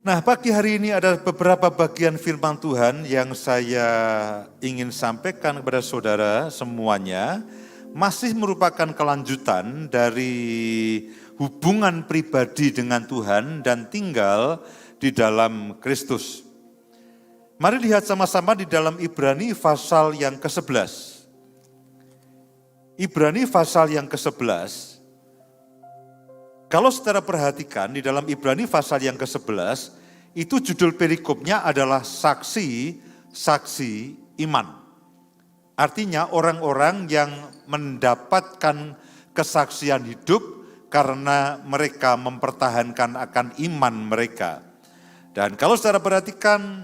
Nah, pagi hari ini ada beberapa bagian firman Tuhan yang saya ingin sampaikan kepada saudara semuanya. Masih merupakan kelanjutan dari hubungan pribadi dengan Tuhan dan tinggal di dalam Kristus. Mari lihat sama-sama di dalam Ibrani pasal yang ke-11. Ibrani pasal yang ke-11. Kalau saudara perhatikan di dalam Ibrani pasal yang ke-11, itu judul perikopnya adalah saksi-saksi iman. Artinya orang-orang yang mendapatkan kesaksian hidup karena mereka mempertahankan akan iman mereka. Dan kalau saudara perhatikan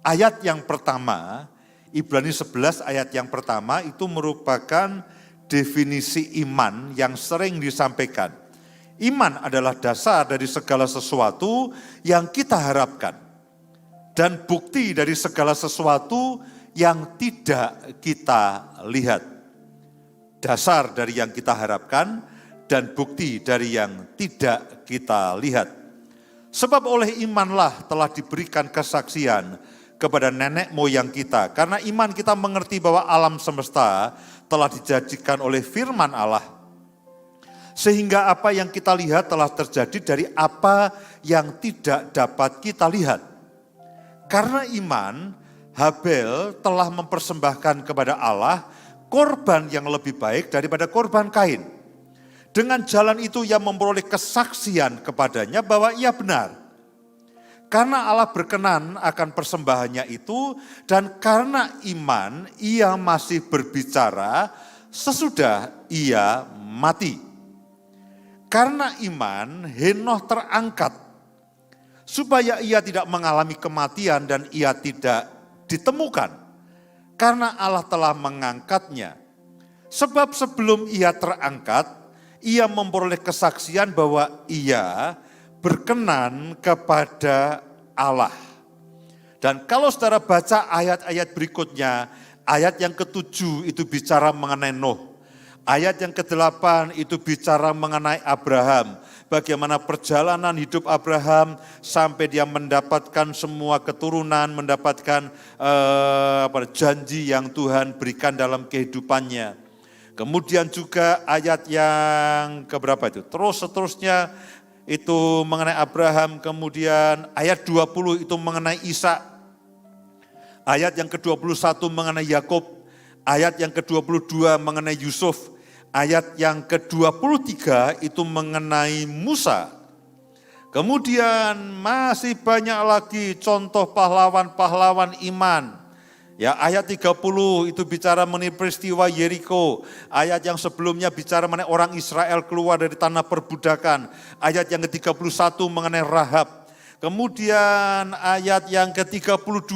ayat yang pertama, Ibrani 11 ayat yang pertama itu merupakan definisi iman yang sering disampaikan. Iman adalah dasar dari segala sesuatu yang kita harapkan dan bukti dari segala sesuatu yang tidak kita lihat. Dasar dari yang kita harapkan dan bukti dari yang tidak kita lihat. Sebab oleh imanlah telah diberikan kesaksian kepada nenek moyang kita. Karena iman kita mengerti bahwa alam semesta telah dijadikan oleh firman Allah. Sehingga apa yang kita lihat telah terjadi dari apa yang tidak dapat kita lihat. Karena iman, Habel telah mempersembahkan kepada Allah korban yang lebih baik daripada korban Kain. Dengan jalan itu ia memperoleh kesaksian kepadanya bahwa ia benar. Karena Allah berkenan akan persembahannya itu dan karena iman ia masih berbicara sesudah ia mati. Karena iman, Henoh terangkat, supaya ia tidak mengalami kematian dan ia tidak ditemukan. Karena Allah telah mengangkatnya. Sebab sebelum ia terangkat, ia memperoleh kesaksian bahwa ia berkenan kepada Allah. Dan kalau saudara baca ayat-ayat berikutnya, ayat yang ke-7 itu bicara mengenai Nuh. Ayat yang ke-8 itu bicara mengenai Abraham. Bagaimana perjalanan hidup Abraham sampai dia mendapatkan semua keturunan, mendapatkan janji yang Tuhan berikan dalam kehidupannya. Kemudian juga ayat yang keberapa itu? Seterusnya itu mengenai Abraham, kemudian ayat 20 itu mengenai Ishak. Ayat yang ke-21 mengenai Yakub, ayat yang ke-22 mengenai Yusuf. Ayat yang ke-23 itu mengenai Musa. Kemudian masih banyak lagi contoh pahlawan-pahlawan iman. Ya, ayat 30 itu bicara mengenai peristiwa Yeriko. Ayat yang sebelumnya bicara mengenai orang Israel keluar dari tanah perbudakan. Ayat yang ke-31 mengenai Rahab. Kemudian ayat yang ke-32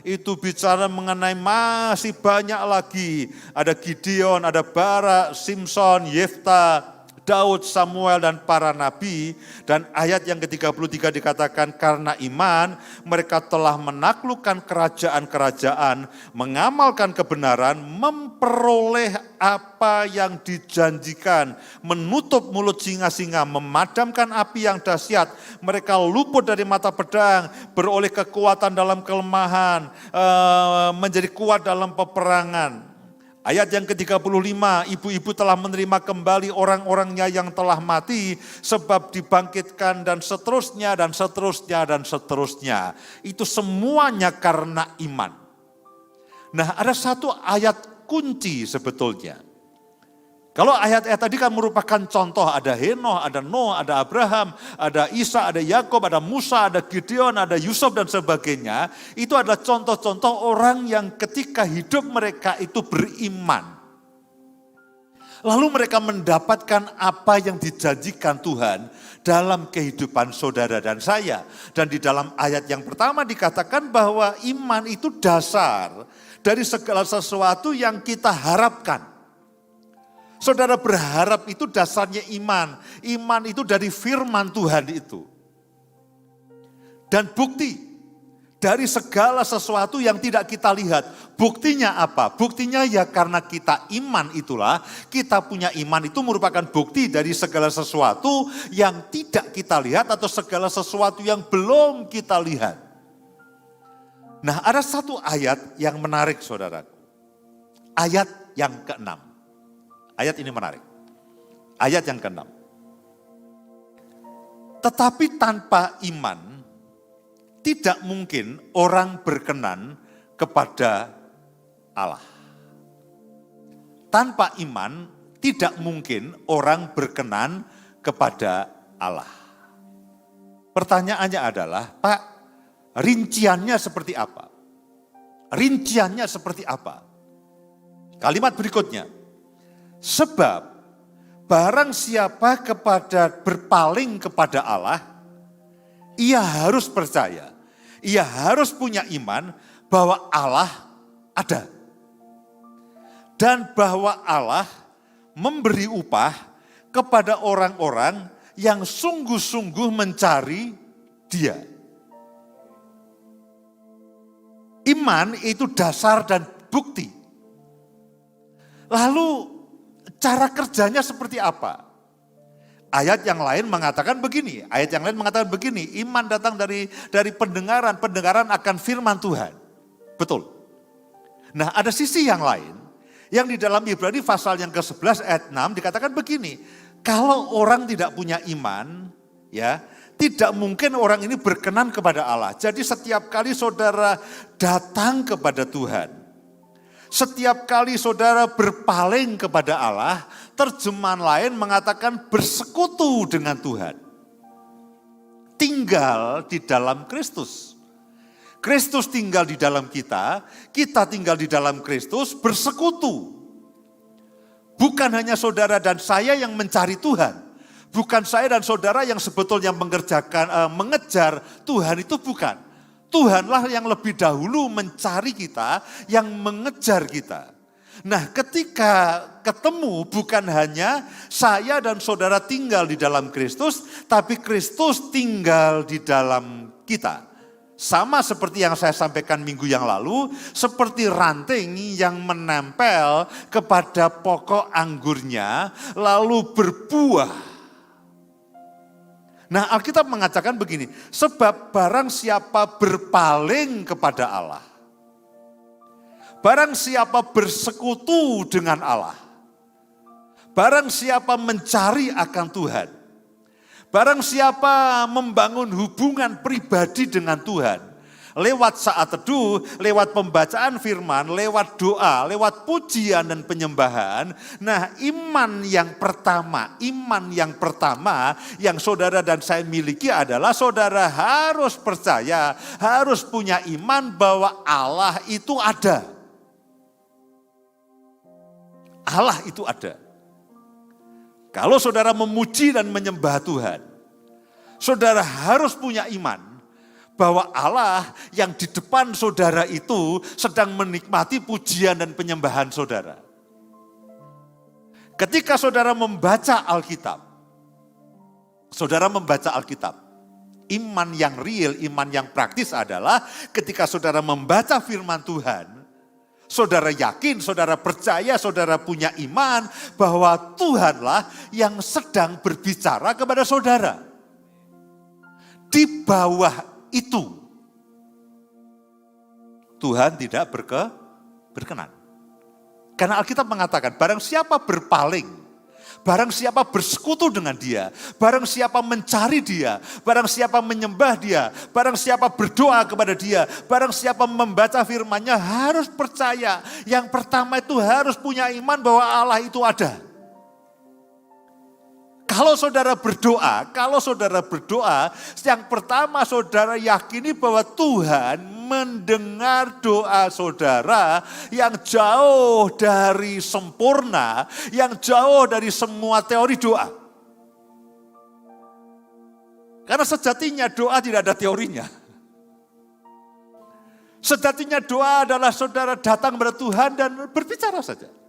itu bicara mengenai masih banyak lagi. Ada Gideon, ada Barak, Simson, Yefta, Daud, Samuel, dan para nabi. Dan ayat yang ke-33 dikatakan karena iman mereka telah menaklukkan kerajaan-kerajaan, mengamalkan kebenaran, memperoleh apa yang dijanjikan, menutup mulut singa-singa, memadamkan api yang dahsyat. Mereka luput dari mata pedang, beroleh kekuatan dalam kelemahan, menjadi kuat dalam peperangan. Ayat yang ke-35, ibu-ibu telah menerima kembali orang-orangnya yang telah mati sebab dibangkitkan dan seterusnya dan seterusnya dan seterusnya. Itu semuanya karena iman. Nah, ada satu ayat kunci sebetulnya. Kalau ayat-ayat tadi kan merupakan contoh, ada Henoh, ada Noah, ada Abraham, ada Ishak, ada Yakub, ada Musa, ada Gideon, ada Yusuf dan sebagainya. Itu adalah contoh-contoh orang yang ketika hidup mereka itu beriman. Lalu mereka mendapatkan apa yang dijanjikan Tuhan dalam kehidupan saudara dan saya. Dan di dalam ayat yang pertama dikatakan bahwa iman itu dasar dari segala sesuatu yang kita harapkan. Saudara berharap itu dasarnya iman. Iman itu dari firman Tuhan itu. Dan bukti dari segala sesuatu yang tidak kita lihat. Buktinya apa? Buktinya ya karena kita iman itulah, kita punya iman itu merupakan bukti dari segala sesuatu yang tidak kita lihat atau segala sesuatu yang belum kita lihat. Nah, ada satu ayat yang menarik saudara. Ayat yang ke-6. Ayat ini menarik. Ayat yang ke-6. Tetapi tanpa iman, tidak mungkin orang berkenan kepada Allah. Tanpa iman, tidak mungkin orang berkenan kepada Allah. Pertanyaannya adalah, Pak, rinciannya seperti apa? Rinciannya seperti apa? Kalimat berikutnya, sebab barang siapa berpaling kepada Allah, ia harus percaya, ia harus punya iman bahwa Allah ada. Dan bahwa Allah memberi upah kepada orang-orang yang sungguh-sungguh mencari Dia. Iman itu dasar dan bukti. Lalu cara kerjanya seperti apa? Ayat yang lain mengatakan begini, iman datang dari pendengaran, pendengaran akan firman Tuhan. Betul. Nah, ada sisi yang lain, yang di dalam Ibrani pasal yang ke-11 ayat 6 dikatakan begini, kalau orang tidak punya iman, ya, tidak mungkin orang ini berkenan kepada Allah. Jadi setiap kali saudara datang kepada Tuhan, setiap kali saudara berpaling kepada Allah, terjemahan lain mengatakan bersekutu dengan Tuhan. Tinggal di dalam Kristus. Kristus tinggal di dalam kita tinggal di dalam Kristus, bersekutu. Bukan hanya saudara dan saya yang mencari Tuhan. Bukan saya dan saudara yang sebetulnya mengejar Tuhan, itu bukan. Tuhanlah yang lebih dahulu mencari kita, yang mengejar kita. Nah, ketika ketemu bukan hanya saya dan saudara tinggal di dalam Kristus, tapi Kristus tinggal di dalam kita. Sama seperti yang saya sampaikan minggu yang lalu, seperti ranting yang menempel kepada pokok anggurnya, lalu berbuah. Nah, Alkitab mengatakan begini, sebab barang siapa berpaling kepada Allah, barang siapa bersekutu dengan Allah, barang siapa mencari akan Tuhan, barang siapa membangun hubungan pribadi dengan Tuhan, lewat saat teduh, lewat pembacaan firman, lewat doa, lewat pujian dan penyembahan. Nah, iman yang pertama yang saudara dan saya miliki adalah saudara harus percaya, harus punya iman bahwa Allah itu ada. Allah itu ada. Kalau saudara memuji dan menyembah Tuhan, saudara harus punya iman bahwa Allah yang di depan saudara itu sedang menikmati pujian dan penyembahan saudara. Ketika saudara membaca Alkitab, iman yang real, iman yang praktis adalah ketika saudara membaca firman Tuhan, saudara yakin, saudara percaya, saudara punya iman bahwa Tuhanlah yang sedang berbicara kepada saudara. Di bawah itu Tuhan tidak berkenan. Karena Alkitab mengatakan barang siapa berpaling, barang siapa bersekutu dengan Dia, barang siapa mencari Dia, barang siapa menyembah Dia, barang siapa berdoa kepada Dia, barang siapa membaca firman-Nya, harus percaya. Yang pertama itu harus punya iman bahwa Allah itu ada. Kalau saudara berdoa, yang pertama saudara yakini bahwa Tuhan mendengar doa saudara yang jauh dari sempurna, yang jauh dari semua teori doa. Karena sejatinya doa tidak ada teorinya. Sejatinya doa adalah saudara datang kepada Tuhan dan berbicara saja.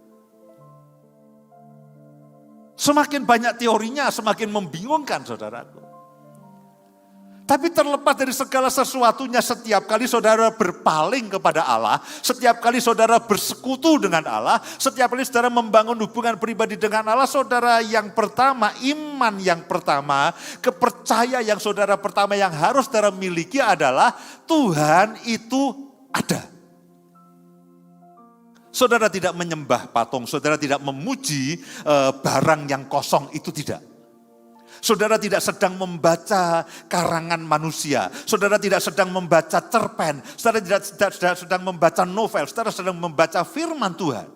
Semakin banyak teorinya, semakin membingungkan saudaraku. Tapi terlepas dari segala sesuatunya, setiap kali saudara berpaling kepada Allah, setiap kali saudara bersekutu dengan Allah, setiap kali saudara membangun hubungan pribadi dengan Allah, saudara yang pertama, iman yang pertama, kepercayaan yang saudara pertama yang harus saudara miliki adalah Tuhan itu ada. Saudara tidak menyembah patung, saudara tidak memuji barang yang kosong, itu tidak. Saudara tidak sedang membaca karangan manusia. Saudara tidak sedang membaca cerpen. Saudara tidak sedang membaca novel. Saudara sedang membaca firman Tuhan.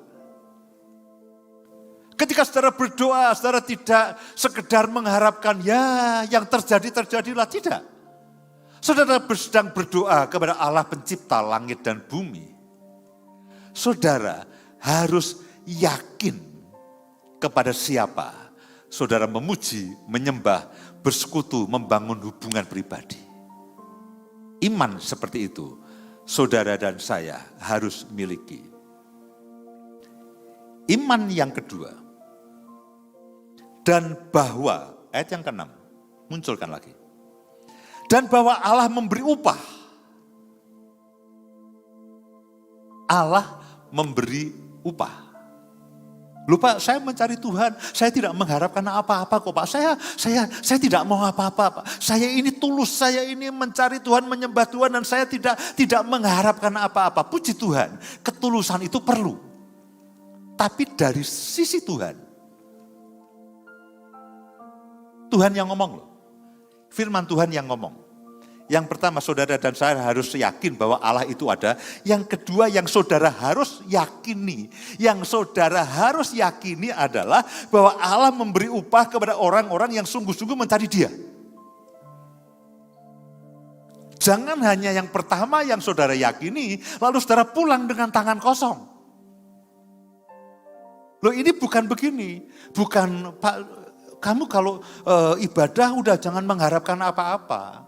Ketika saudara berdoa, saudara tidak sekedar mengharapkan ya yang terjadilah. Tidak. Saudara sedang berdoa kepada Allah pencipta langit dan bumi. Saudara harus yakin kepada siapa saudara memuji, menyembah, bersekutu, membangun hubungan pribadi. Iman seperti itu, saudara dan saya harus miliki. Iman yang kedua, dan bahwa, ayat yang ke-6, munculkan lagi. Dan bahwa Allah memberi upah. Allah memberi upah. Lupa, saya mencari Tuhan, saya tidak mengharapkan apa-apa kok Pak. Saya tidak mau apa-apa Pak. Saya ini tulus, saya ini mencari Tuhan, menyembah Tuhan dan saya tidak mengharapkan apa-apa. Puji Tuhan, ketulusan itu perlu. Tapi dari sisi Tuhan yang ngomong loh. Firman Tuhan yang ngomong. Yang pertama, saudara dan saya harus yakin bahwa Allah itu ada. Yang kedua, yang saudara harus yakini. Yang saudara harus yakini adalah bahwa Allah memberi upah kepada orang-orang yang sungguh-sungguh mencari Dia. Jangan hanya yang pertama yang saudara yakini, lalu saudara pulang dengan tangan kosong. Loh, ini bukan begini. Bukan, Pak, kamu kalau ibadah udah jangan mengharapkan apa-apa.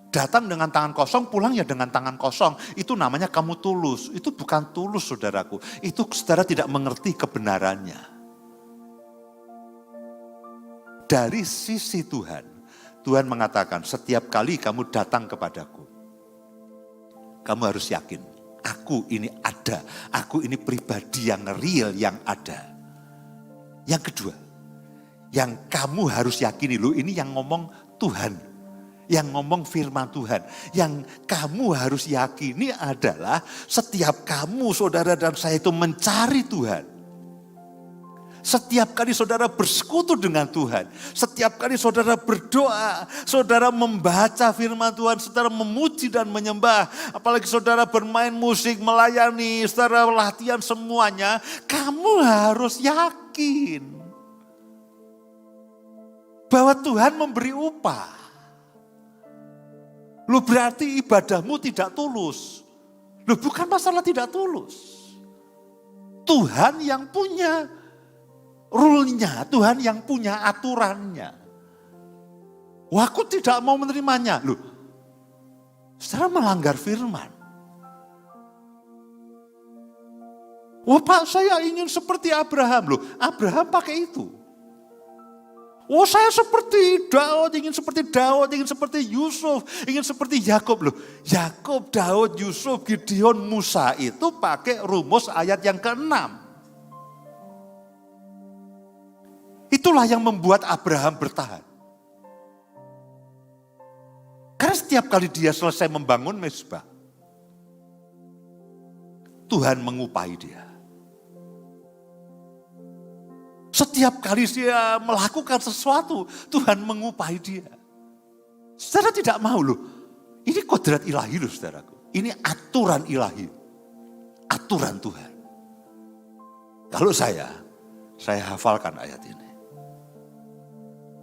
Datang dengan tangan kosong, pulang ya dengan tangan kosong. Itu namanya kamu tulus. Itu bukan tulus saudaraku. Itu saudara tidak mengerti kebenarannya. Dari sisi Tuhan, Tuhan mengatakan setiap kali kamu datang kepadaku, kamu harus yakin, aku ini ada. Aku ini pribadi yang real, yang ada. Yang kedua, yang kamu harus yakini, loh ini yang ngomong Tuhan. Yang ngomong firman Tuhan, yang kamu harus yakini adalah setiap kamu saudara dan saya itu mencari Tuhan. Setiap kali saudara bersekutu dengan Tuhan, setiap kali saudara berdoa, saudara membaca firman Tuhan, saudara memuji dan menyembah, apalagi saudara bermain musik, melayani, saudara latihan semuanya, kamu harus yakin bahwa Tuhan memberi upah. Lu berarti ibadahmu tidak tulus. Lu bukan masalah tidak tulus. Tuhan yang punya rule-nya, Tuhan yang punya aturannya. Wah, aku tidak mau menerimanya. Loh, saudara melanggar firman. Wah Pak, saya ingin seperti Abraham. Loh, Abraham pakai itu. Oh saya seperti Daud, ingin seperti Daud, ingin seperti Yusuf, ingin seperti Yakub. Loh, Yakub, Daud, Yusuf, Gideon, Musa itu pakai rumus ayat yang ke-6. Itulah yang membuat Abraham bertahan. Karena setiap kali dia selesai membangun mezbah, Tuhan mengupahi dia. Setiap kali dia melakukan sesuatu, Tuhan mengupahi dia. Saudara tidak mau loh. Ini kodrat ilahi loh saudaraku. Ini aturan ilahi. Aturan Tuhan. Kalau saya hafalkan ayat ini.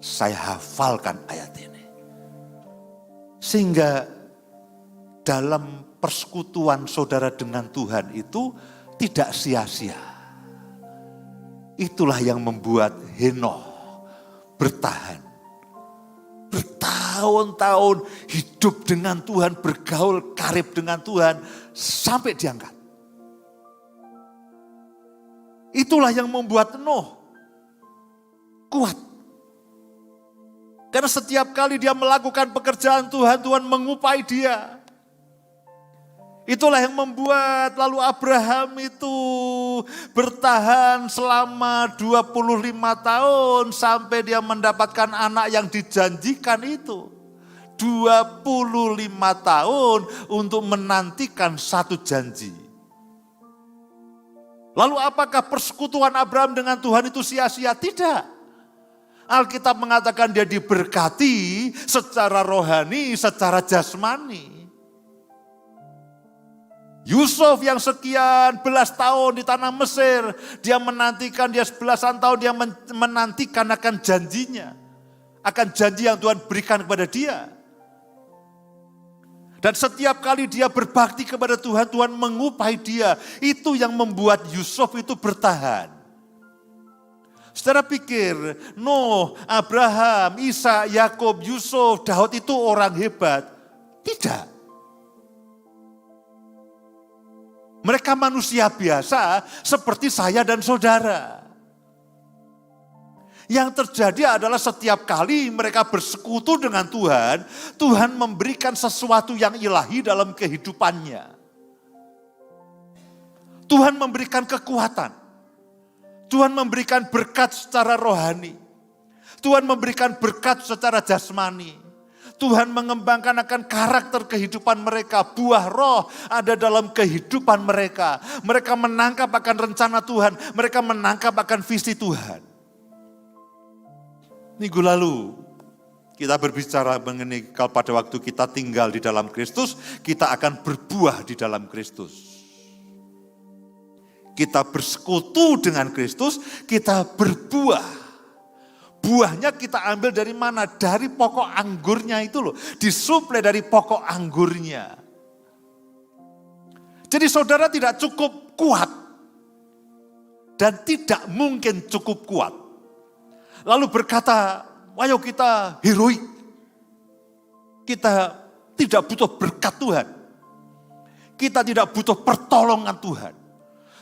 Saya hafalkan ayat ini. Sehingga dalam persekutuan saudara dengan Tuhan itu tidak sia-sia. Itulah yang membuat Henokh bertahan. Bertahun-tahun hidup dengan Tuhan, bergaul karib dengan Tuhan, sampai diangkat. Itulah yang membuat Nuh kuat. Karena setiap kali dia melakukan pekerjaan Tuhan, Tuhan mengupai dia. Itulah yang membuat lalu Abraham itu bertahan selama 25 tahun sampai dia mendapatkan anak yang dijanjikan itu. 25 tahun untuk menantikan satu janji. Lalu apakah persekutuan Abraham dengan Tuhan itu sia-sia? Tidak. Alkitab mengatakan dia diberkati secara rohani, secara jasmani. Yusuf yang sekian belas tahun di tanah Mesir, dia menantikan, dia sebelasan tahun dia menantikan akan janjinya. Akan janji yang Tuhan berikan kepada dia. Dan setiap kali dia berbakti kepada Tuhan, Tuhan mengupai dia. Itu yang membuat Yusuf itu bertahan. Saudara pikir, Nuh, Abraham, Isa, Yakub, Yusuf, Daud itu orang hebat? Tidak. Mereka manusia biasa seperti saya dan saudara. Yang terjadi adalah setiap kali mereka bersekutu dengan Tuhan, Tuhan memberikan sesuatu yang ilahi dalam kehidupannya. Tuhan memberikan kekuatan. Tuhan memberikan berkat secara rohani. Tuhan memberikan berkat secara jasmani. Tuhan mengembangkan akan karakter kehidupan mereka. Buah roh ada dalam kehidupan mereka. Mereka menangkap akan rencana Tuhan. Mereka menangkap akan visi Tuhan. Minggu lalu kita berbicara mengenai kalau pada waktu kita tinggal di dalam Kristus, kita akan berbuah di dalam Kristus. Kita bersekutu dengan Kristus, kita berbuah. Buahnya kita ambil dari mana? Dari pokok anggurnya itu loh. Disuplai dari pokok anggurnya. Jadi saudara tidak cukup kuat. Dan tidak mungkin cukup kuat. Lalu berkata, ayo kita heroik. Kita tidak butuh berkat Tuhan. Kita tidak butuh pertolongan Tuhan.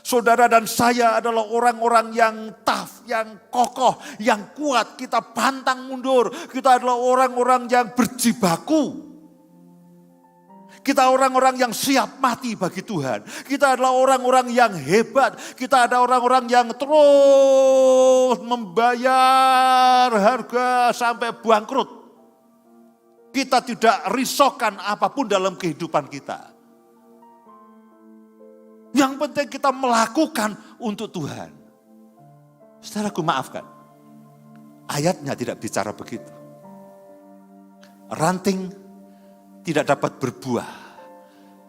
Saudara dan saya adalah orang-orang yang tough, yang kokoh, yang kuat. Kita pantang mundur. Kita adalah orang-orang yang berjibaku. Kita orang-orang yang siap mati bagi Tuhan. Kita adalah orang-orang yang hebat. Kita ada orang-orang yang terus membayar harga sampai bangkrut. Kita tidak risaukan apapun dalam kehidupan kita. Yang penting kita melakukan untuk Tuhan. Saudaraku maafkan. Ayatnya tidak bicara begitu. Ranting tidak dapat berbuah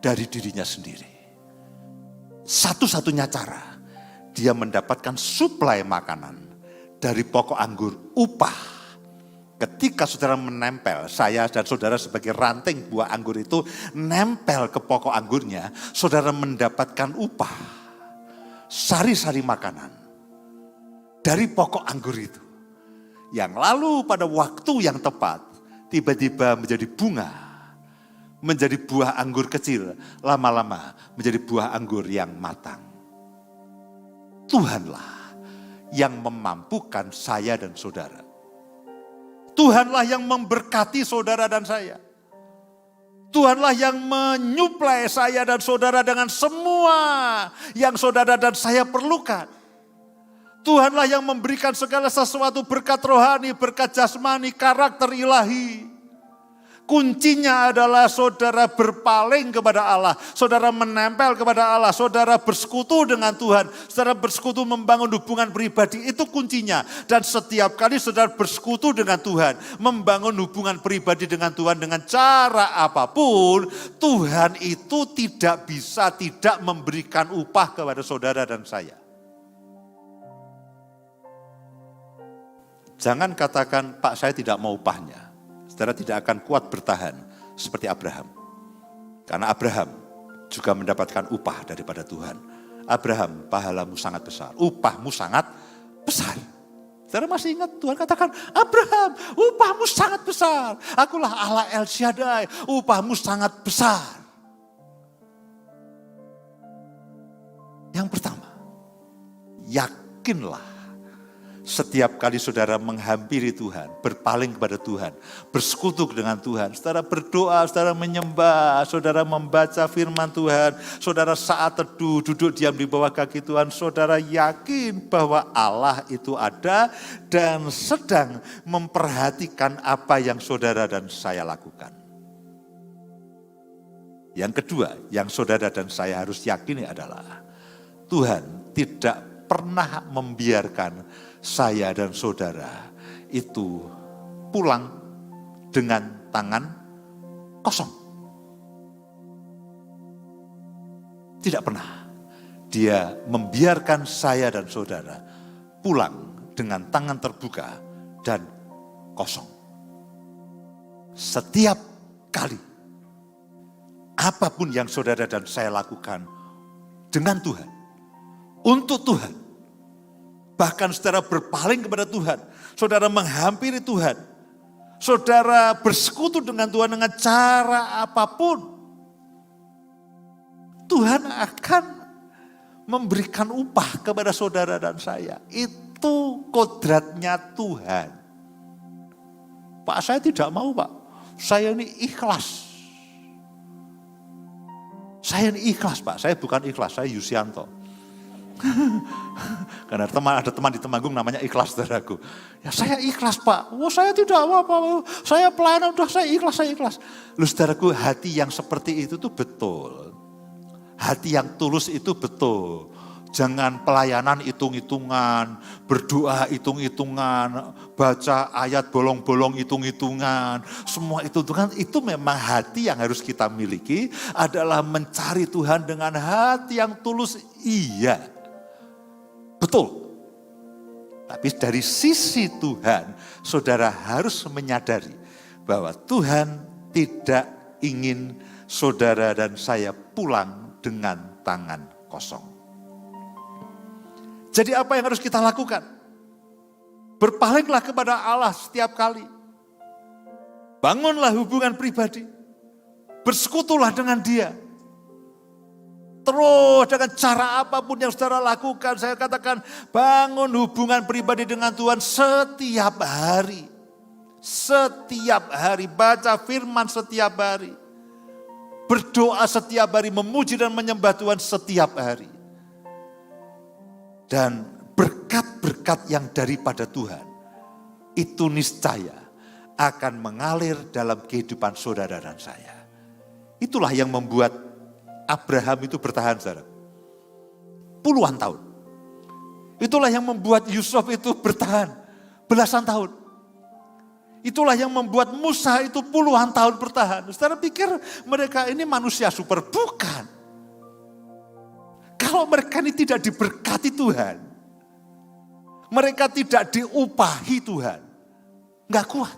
dari dirinya sendiri. Satu-satunya cara dia mendapatkan suplai makanan dari pokok anggur, upah. Ketika saudara menempel, saya dan saudara sebagai ranting buah anggur itu nempel ke pokok anggurnya, saudara mendapatkan upah. Sari-sari makanan dari pokok anggur itu. Yang lalu pada waktu yang tepat, tiba-tiba menjadi bunga. Menjadi buah anggur kecil, lama-lama menjadi buah anggur yang matang. Tuhanlah yang memampukan saya dan saudara. Tuhanlah yang memberkati saudara dan saya. Tuhanlah yang menyuplai saya dan saudara dengan semua yang saudara dan saya perlukan. Tuhanlah yang memberikan segala sesuatu berkat rohani, berkat jasmani, karakter ilahi. Kuncinya adalah saudara berpaling kepada Allah. Saudara menempel kepada Allah. Saudara bersekutu dengan Tuhan. Saudara bersekutu membangun hubungan pribadi. Itu kuncinya. Dan setiap kali saudara bersekutu dengan Tuhan. Membangun hubungan pribadi dengan Tuhan dengan cara apapun. Tuhan itu tidak bisa tidak memberikan upah kepada saudara dan saya. Jangan katakan, Pak saya tidak mau upahnya. Saudara tidak akan kuat bertahan seperti Abraham. Karena Abraham juga mendapatkan upah daripada Tuhan. Abraham, pahalamu sangat besar, upahmu sangat besar. Saudara masih ingat Tuhan katakan, Abraham, upahmu sangat besar. Akulah Allah El Shaddai, upahmu sangat besar. Yang pertama, yakinlah Setiap kali saudara menghampiri Tuhan, berpaling kepada Tuhan, bersekutu dengan Tuhan, saudara berdoa, saudara menyembah, saudara membaca firman Tuhan, saudara saat teduh, duduk diam di bawah kaki Tuhan, saudara yakin bahwa Allah itu ada dan sedang memperhatikan apa yang saudara dan saya lakukan. Yang kedua, yang saudara dan saya harus yakini adalah Tuhan tidak pernah membiarkan saya dan saudara itu pulang dengan tangan kosong. Tidak pernah. Dia membiarkan saya dan saudara pulang dengan tangan terbuka dan kosong. Setiap kali, apapun yang saudara dan saya lakukan dengan Tuhan, untuk Tuhan, bahkan saudara berpaling kepada Tuhan, saudara menghampiri Tuhan, saudara bersekutu dengan Tuhan dengan cara apapun, Tuhan akan memberikan upah kepada saudara dan saya. Itu kodratnya Tuhan. Pak, saya tidak mau, Pak. Saya ini ikhlas. Saya ini ikhlas, Pak. Saya bukan ikhlas, saya Yusianto. Karena ada teman di Temanggung namanya Ikhlas, saudaraku. Ya saya ikhlas, Pak. Oh, saya tidak apa-apa. Saya pelayanan, udah saya ikhlas. Lu saudaraku, hati yang seperti itu tuh betul. Hati yang tulus itu betul. Jangan pelayanan hitung-hitungan, berdoa hitung-hitungan, baca ayat bolong-bolong hitung-hitungan. Semua hitung-hitungan itu memang hati yang harus kita miliki adalah mencari Tuhan dengan hati yang tulus. Iya. Betul. Tapi dari sisi Tuhan, saudara harus menyadari bahwa Tuhan tidak ingin saudara dan saya pulang dengan tangan kosong. Jadi apa yang harus kita lakukan? Berpalinglah kepada Allah setiap kali. Bangunlah hubungan pribadi. Bersekutulah dengan Dia. Terus dengan cara apapun yang saudara lakukan, saya katakan bangun hubungan pribadi dengan Tuhan setiap hari. Setiap hari, baca firman setiap hari. Berdoa setiap hari, memuji dan menyembah Tuhan setiap hari. Dan berkat-berkat yang daripada Tuhan, itu niscaya akan mengalir dalam kehidupan saudara dan saya. Itulah yang membuat Abraham itu bertahan, saudara. Puluhan tahun. Itulah yang membuat Yusuf itu bertahan belasan tahun. Itulah yang membuat Musa itu puluhan tahun bertahan. Saudara pikir mereka ini manusia super? Bukan. Kalau mereka ini tidak diberkati Tuhan, mereka tidak diupahi Tuhan, nggak kuat.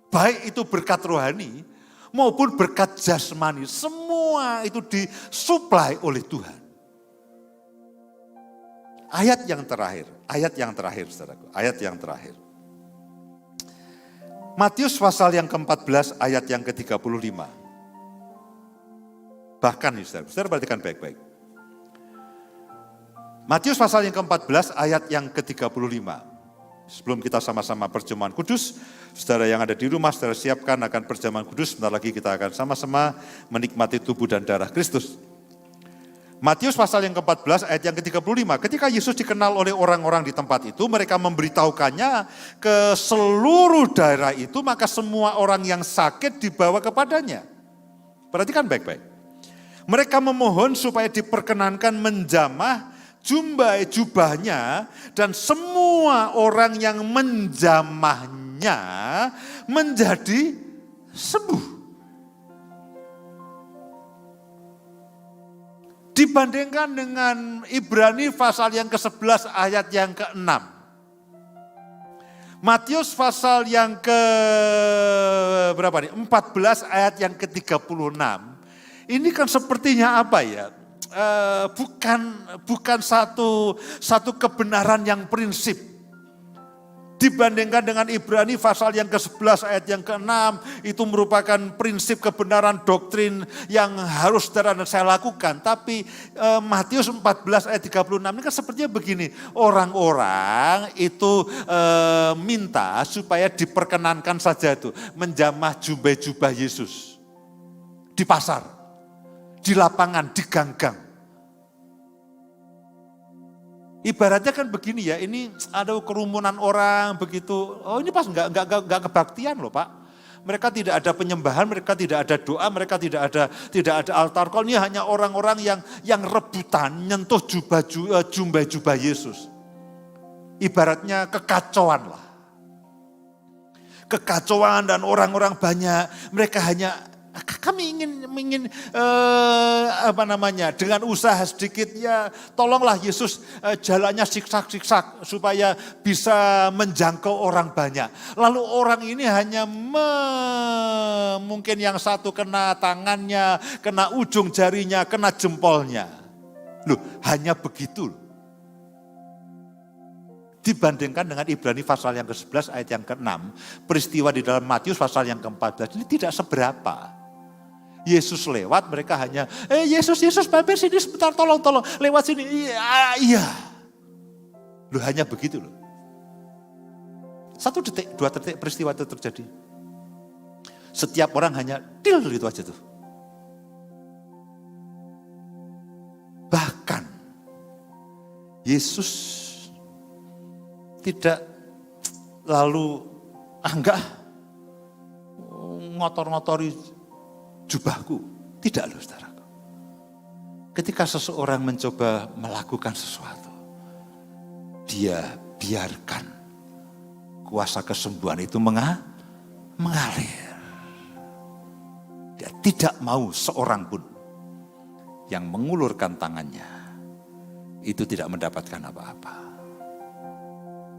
Baik itu berkat rohani maupun berkat jasmani, semua itu disuplai oleh Tuhan. Ayat yang terakhir, saudaraku, ayat yang terakhir. Matius pasal yang ke-14 ayat yang ke-35. Bahkan nih saudara perhatikan baik-baik. Matius pasal yang ke-14 ayat yang ke-35. Sebelum kita sama-sama perjamuan kudus, saudara yang ada di rumah, saudara siapkan akan perjamuan kudus. Sebentar lagi kita akan sama-sama menikmati tubuh dan darah Kristus. Matius pasal yang ke-14 ayat yang ke-35. Ketika Yesus dikenal oleh orang-orang di tempat itu, mereka memberitahukannya ke seluruh daerah itu, maka semua orang yang sakit dibawa kepadanya. Perhatikan baik-baik. Mereka memohon supaya diperkenankan menjamah jubahnya, dan semua orang yang menjamahnya menjadi sembuh. Dibandingkan dengan Ibrani pasal yang ke-11 ayat yang ke-6. Matius pasal yang ke 14 ayat yang ke-36. Ini kan sepertinya apa ya? Bukan satu kebenaran yang prinsip. Dibandingkan dengan Ibrani pasal yang ke-11 ayat yang ke-6, itu merupakan prinsip kebenaran doktrin yang harus saudara dan saya lakukan. Tapi Matius 14 ayat 36 ini kan sepertinya begini, orang-orang itu minta supaya diperkenankan saja itu menjamah jubah-jubah Yesus. Di pasar, di lapangan, di ganggang. Ibaratnya kan begini ya, ini ada kerumunan orang begitu, oh ini pas enggak kebaktian loh Pak. Mereka tidak ada penyembahan, mereka tidak ada doa, mereka tidak ada altar call. Ini hanya orang-orang yang rebutan nyentuh jubah Yesus. Ibaratnya kekacauan lah. Kekacauan dan orang-orang banyak, mereka hanya kami ingin dengan usaha sedikit ya tolonglah Yesus jalannya siksak-siksak supaya bisa menjangkau orang banyak. Lalu orang ini hanya mungkin yang satu kena tangannya, kena ujung jarinya, kena jempolnya. Loh, hanya begitu. Dibandingkan dengan Ibrani pasal yang ke-11 ayat yang ke-6, peristiwa di dalam Matius pasal yang ke-14 ini tidak seberapa. Yesus lewat, mereka hanya, Yesus mampir sini sebentar, tolong, lewat sini. Iya. Loh, hanya begitu loh. 1 detik, 2 detik peristiwa itu terjadi. Setiap orang hanya deal gitu aja tuh. Bahkan Yesus tidak lalu enggak ngotor-ngotori jubahku. Tidak loh saudaraku. Ketika seseorang mencoba melakukan sesuatu, dia biarkan kuasa kesembuhan itu mengalir. Dia tidak mau seorang pun yang mengulurkan tangannya itu tidak mendapatkan apa-apa.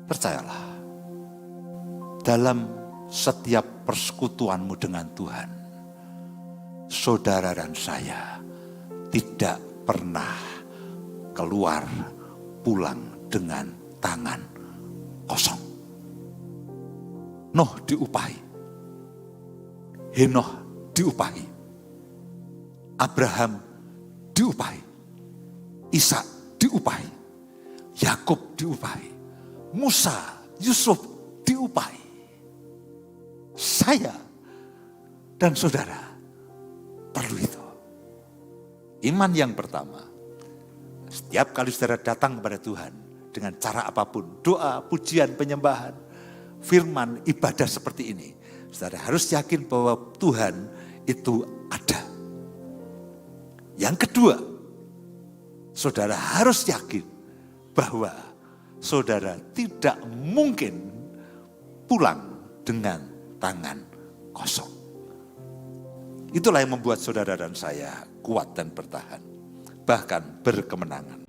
Percayalah, dalam setiap persekutuanmu dengan Tuhan, saudara dan saya tidak pernah keluar pulang dengan tangan kosong. Nuh diupahi, Henoh diupahi, Abraham diupahi, Ishak diupahi, Yakub diupahi, Musa, Yusuf diupahi. Saya dan saudara perlu itu. Iman yang pertama, setiap kali saudara datang kepada Tuhan dengan cara apapun, doa, pujian, penyembahan, firman, ibadah seperti ini, saudara harus yakin bahwa Tuhan itu ada. Yang kedua, saudara harus yakin bahwa saudara tidak mungkin pulang dengan tangan kosong. Itulah yang membuat saudara dan saya kuat dan bertahan, bahkan berkemenangan.